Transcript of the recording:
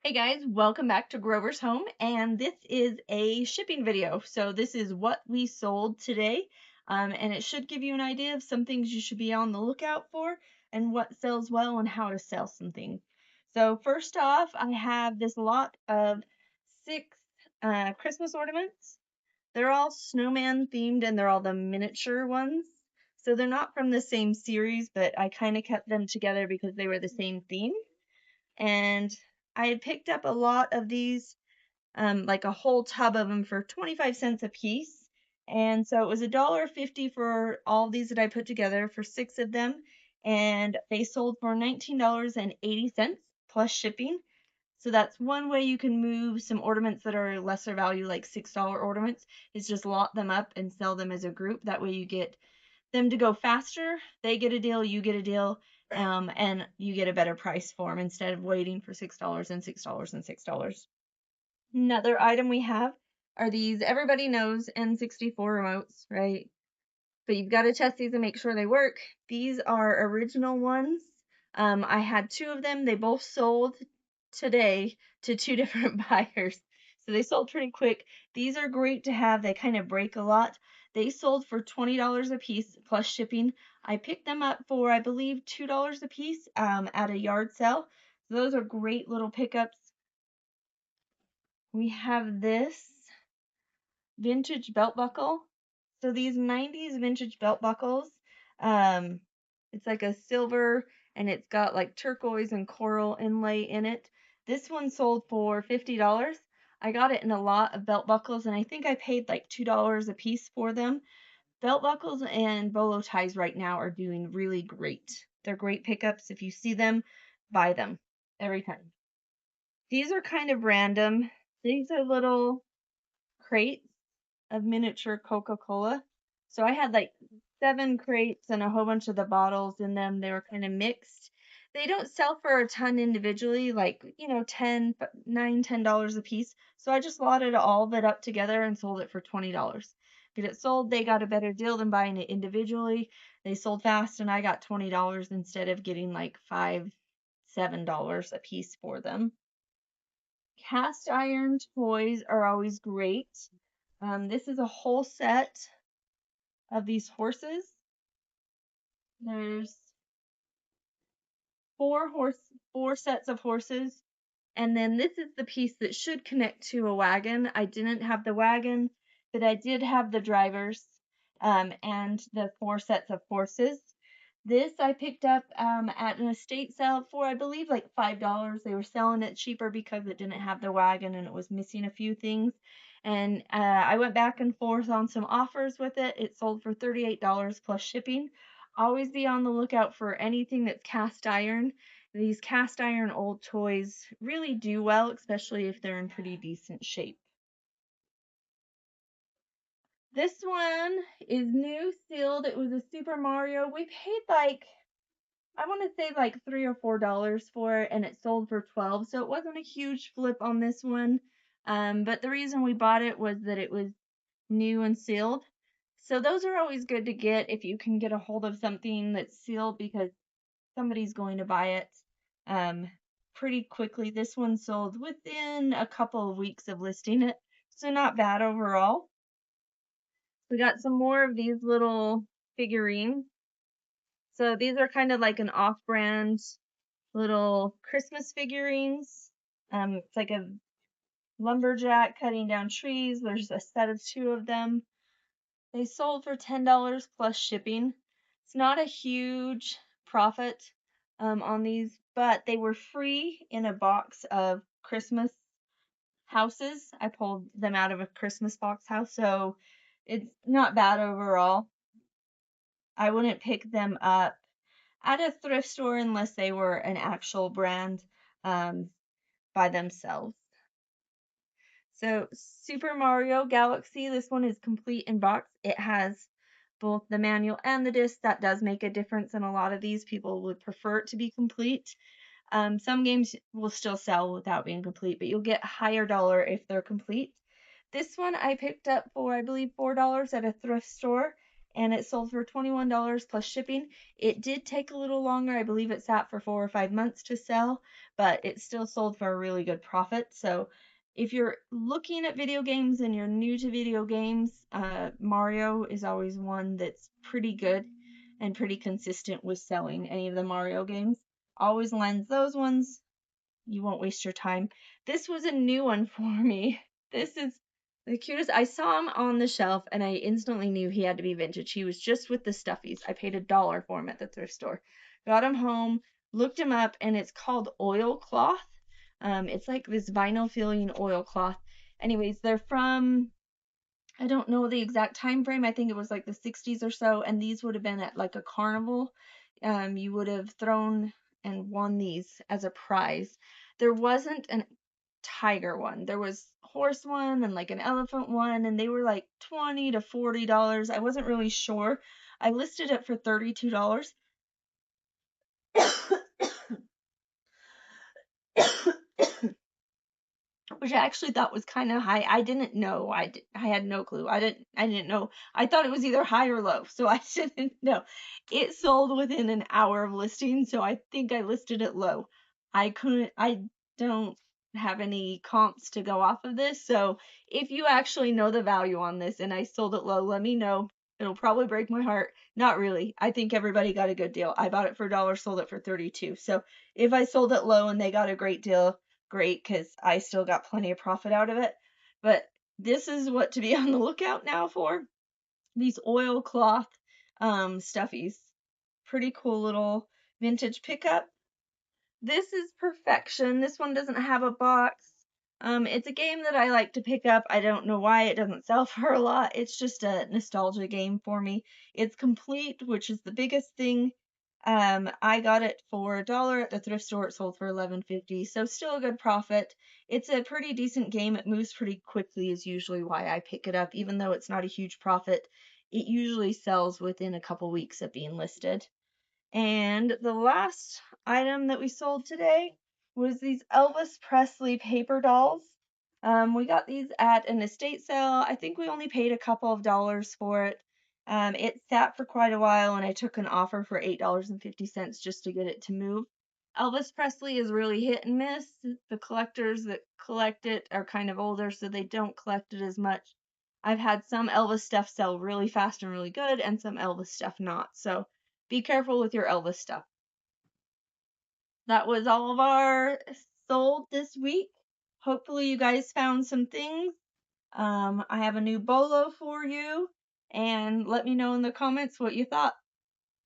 Hey guys, welcome back to Grover's Home, and this is a shipping video. So this is what we sold today, and it should give you an idea of some things you should be on the lookout for and what sells well and how to sell some things. So first off, I have this lot of 6 Christmas ornaments. They're all snowman themed and they're all the miniature ones. So they're not from the same series, but I kind of kept them together because they were the same theme. And I had picked up a lot of these, like a whole tub of them for 25 cents a piece. And so it was $1.50 for all of these that I put together for 6 of them. And they sold for $19.80 plus shipping. So that's one way you can move some ornaments that are lesser value, like $6 ornaments, is just lot them up and sell them as a group. That way you get them to go faster. They get a deal, you get a deal, and you get a better price for them instead of waiting for $6 and $6 and $6. Another item we have are these, everybody knows N64 remotes, right? But you've got to test these and make sure they work. These are original ones. I had 2 of them. They both sold today to 2 different buyers. So they sold pretty quick. These are great to have. They kind of break a lot. They sold for $20 a piece plus shipping. I picked them up for, I believe, $2 a piece at a yard sale. So those are great little pickups. We have this vintage belt buckle. So these 90s vintage belt buckles, um, it's like a silver and it's got like turquoise and coral inlay in it. This one sold for $50. I got it in a lot of belt buckles and I think I paid like $2 a piece for them. Belt buckles and bolo ties right now are doing really great. They're great pickups. If you see them, buy them every time. These are kind of random. These are little crates of miniature Coca-Cola. So I had like 7 crates and a whole bunch of the bottles in them. They were kind of mixed. They don't sell for a ton individually, like, $10 a piece. So I just lotted all of it up together and sold it for $20. Get it sold, they got a better deal than buying it individually. They sold fast and I got $20 instead of getting like $5, $7 a piece for them. Cast iron toys are always great. This is a whole set of these horses. There's 4 sets of horses. And then this is the piece that should connect to a wagon. I didn't have the wagon, but I did have the drivers, and the 4 sets of horses. This I picked up at an estate sale for, I believe, like $5. They were selling it cheaper because it didn't have the wagon and it was missing a few things. And I went back and forth on some offers with it. It sold for $38 plus shipping. Always be on the lookout for anything that's cast iron. These cast iron old toys really do well, especially if they're in pretty decent shape. This one is new sealed. It was a Super Mario. We paid like, I want to say like $3 or $4 for it, and it sold for 12. So it wasn't a huge flip on this one. But the reason we bought it was that it was new and sealed. So those are always good to get if you can get a hold of something that's sealed because somebody's going to buy it pretty quickly. This one sold within a couple of weeks of listing it, so not bad overall. We got some more of these little figurines. So these are kind of like an off-brand little Christmas figurines. It's like a lumberjack cutting down trees. There's a set of 2 of them. They sold for $10 plus shipping. It's not a huge profit on these, but they were free in a box of Christmas houses. I pulled them out of a Christmas box house, so it's not bad overall. I wouldn't pick them up at a thrift store unless they were an actual brand by themselves. So Super Mario Galaxy, this one is complete in box. It has both the manual and the disc. That does make a difference in a lot of these. People would prefer it to be complete. Some games will still sell without being complete, but you'll get higher dollar if they're complete. This one I picked up for, I believe, $4 at a thrift store, and it sold for $21 plus shipping. It did take a little longer. I believe it sat for 4 or 5 months to sell, but it still sold for a really good profit. So if you're looking at video games and you're new to video games, Mario is always one that's pretty good and pretty consistent with selling. Any of the Mario games always lands those ones. You won't waste your time. This was a new one for me. This is the cutest. I saw him on the shelf and I instantly knew he had to be vintage. He was just with the stuffies. I paid $1 for him at the thrift store. Got him home, looked him up, and it's called oilcloth. It's like this vinyl feeling oilcloth. Anyways, they're from, I don't know the exact time frame. I think it was like the 60s or so, and these would have been at like a carnival. You would have thrown and won these as a prize. There wasn't a tiger one. There was horse one and like an elephant one, and they were like $20 to $40. I wasn't really sure. I listed it for $32. Which I actually thought was kind of high. I didn't know. I had no clue. I didn't know. I thought it was either high or low, so I didn't know. It sold within an hour of listing, so I think I listed it low. I don't have any comps to go off of this, so if you actually know the value on this and I sold it low, let me know. It'll probably break my heart. Not really. I think everybody got a good deal. I bought it for $1, sold it for 32. So if I sold it low and they got a great deal, great, because I still got plenty of profit out of it. But this is what to be on the lookout now for. These oilcloth stuffies. Pretty cool little vintage pickup. This is perfection. This one doesn't have a box. It's a game that I like to pick up. I don't know why it doesn't sell for a lot. It's just a nostalgia game for me. It's complete, which is the biggest thing. I got it for $1 at the thrift store. It sold for $11.50, so still a good profit. It's a pretty decent game. It moves pretty quickly is usually why I pick it up. Even though it's not a huge profit, it usually sells within a couple weeks of being listed. And the last item that we sold today was these Elvis Presley paper dolls. We got these at an estate sale. I think we only paid a couple of dollars for it. It sat for quite a while, and I took an offer for $8.50 just to get it to move. Elvis Presley is really hit and miss. The collectors that collect it are kind of older, so they don't collect it as much. I've had some Elvis stuff sell really fast and really good, and some Elvis stuff not. So be careful with your Elvis stuff. That was all of our sold this week. Hopefully you guys found some things. I have a new BOLO for you, and let me know in the comments what you thought.